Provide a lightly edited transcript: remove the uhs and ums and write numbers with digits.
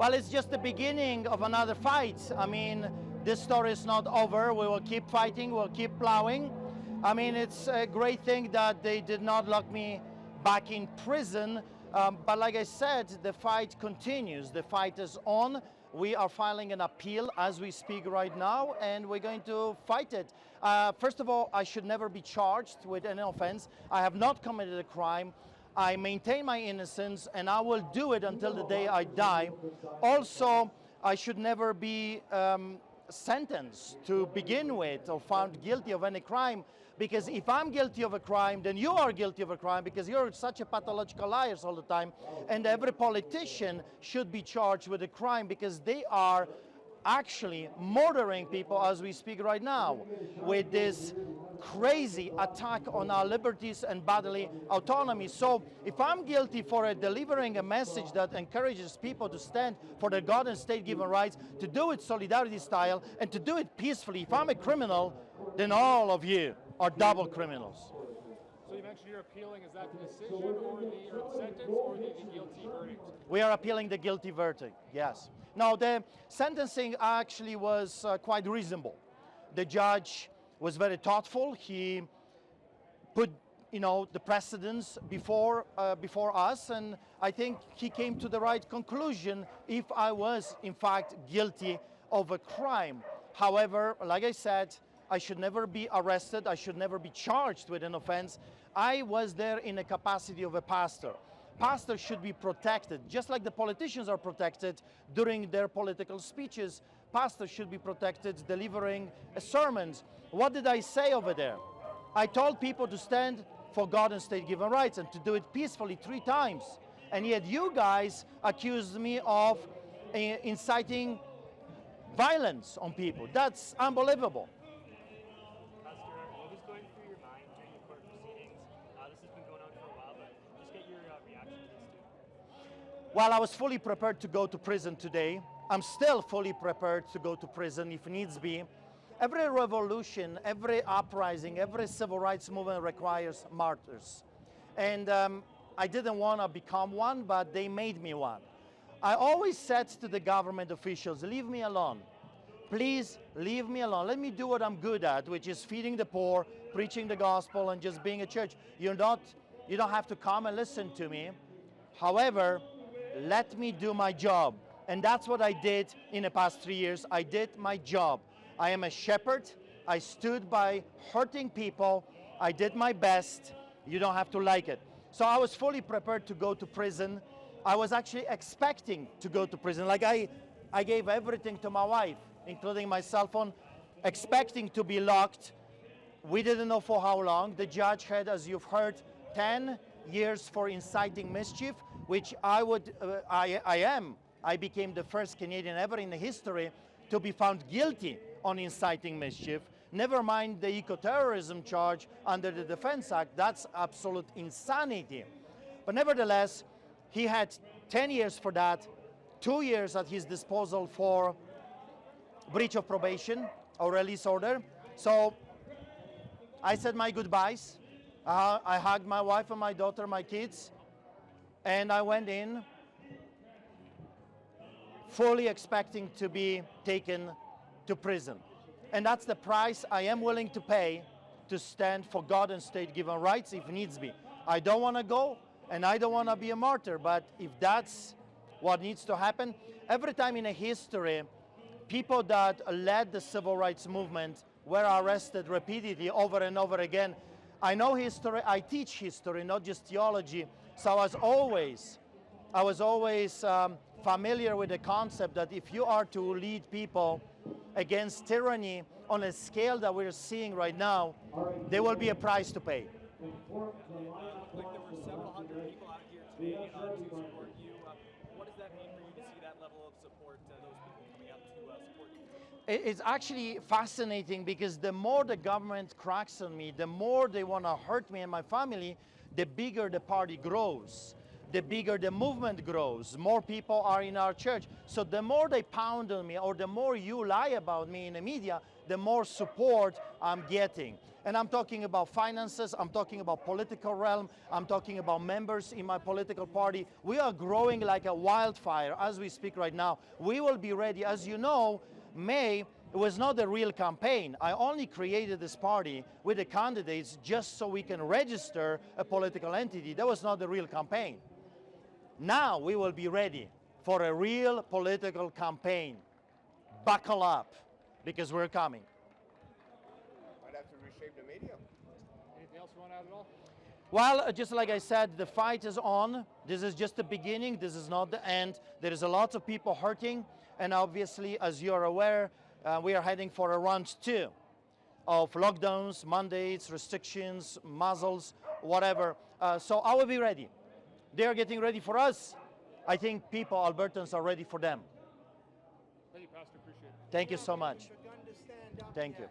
Well, it's just the beginning of another fight. I mean, this story is not over. We will keep fighting, we'll keep plowing. I mean, it's a great thing that they did not lock me back in prison. But like I said, the fight continues. The fight is on. We are filing an appeal as we speak right now, and we're going to fight it. First of all, I should never be charged with any offense. I have not committed a crime. I maintain my innocence, and I will do it until the day I die. Also, I should never be sentenced to begin with or found guilty of any crime, because if I'm guilty of a crime, then you are guilty of a crime, because you're such a pathological liars all the time. And every politician should be charged with a crime, because they are actually murdering people as we speak right now with this crazy attack on our liberties and bodily autonomy. So if I'm guilty for delivering a message that encourages people to stand for their God and state given rights, to do it solidarity style and to do it peacefully, if I'm a criminal, then all of you are double criminals. So you mentioned you're appealing. Is that the decision or the sentence or the guilty verdict? We are appealing the guilty verdict, yes. Now, the sentencing actually was quite reasonable. The judge was very thoughtful. He put, the precedents before us, and I think he came to the right conclusion if I was, in fact, guilty of a crime. However, like I said, I should never be arrested. I should never be charged with an offense. I was there in the capacity of a pastor. Pastors should be protected, just like the politicians are protected during their political speeches. Pastors should be protected delivering sermons. What did I say over there? I told people to stand for God and state given rights and to do it peacefully 3 times. And yet you guys accused me of inciting violence on people. That's unbelievable. Pastor, what was going through your mind during the court proceedings? This has been going on for a while, but just get your reaction to this too. Well, I was fully prepared to go to prison today. I'm still fully prepared to go to prison if needs be. Every revolution, every uprising, every civil rights movement requires martyrs. And I didn't want to become one, but they made me one. I always said to the government officials, leave me alone. Please leave me alone. Let me do what I'm good at, which is feeding the poor, preaching the gospel, and just being a church. You don't have to come and listen to me. However, let me do my job. And that's what I did in the past 3 years. I did my job. I am a shepherd. I stood by hurting people. I did my best. You don't have to like it. So I was fully prepared to go to prison. I was actually expecting to go to prison. Like I gave everything to my wife, including my cell phone, expecting to be locked. We didn't know for how long. The judge had, as you've heard, 10 years for inciting mischief, which I became the first Canadian ever in the history to be found guilty on inciting mischief. Never mind the eco-terrorism charge under the Defense Act. That's absolute insanity. But nevertheless, he had 10 years for that, 2 years at his disposal for breach of probation or release order. So I said my goodbyes. I hugged my wife and my daughter, my kids, and I went in fully expecting to be taken to prison. And that's the price I am willing to pay to stand for God and state given rights if needs be. I don't want to go and I don't want to be a martyr, but if that's what needs to happen, every time in a history, people that led the civil rights movement were arrested repeatedly over and over again. I know history, I teach history, not just theology, so I was always familiar with the concept that if you are to lead people against tyranny on a scale that we're seeing right now, there will be a price to pay. It looked like there were several hundred people out here today to support you. What does that mean for you to see that level of support, those people coming out to support you? It's actually fascinating because the more the government cracks on me, the more they want to hurt me and my family, the bigger the party grows. the bigger the movement grows. More people are in our church. So the more they pound on me, or the more you lie about me in the media, the more support I'm getting. And I'm talking about finances, I'm talking about political realm, I'm talking about members in my political party. We are growing like a wildfire as we speak right now. We will be ready. As you know, May was not a real campaign. I only created this party with the candidates just so we can register a political entity. That was not the real campaign. Now we will be ready for a real political campaign. Buckle up, because we're coming. Might have to reshape the media. Anything else you want to add at all? Well, just like I said, the fight is on. This is just the beginning. This is not the end. There is a lot of people hurting. And obviously, as you are aware, we are heading for a round 2 of lockdowns, mandates, restrictions, muzzles, whatever. So I will be ready. They are getting ready for us. I think people, Albertans, are ready for them. Thank you, Pastor. Appreciate it. Thank you so much. Thank you.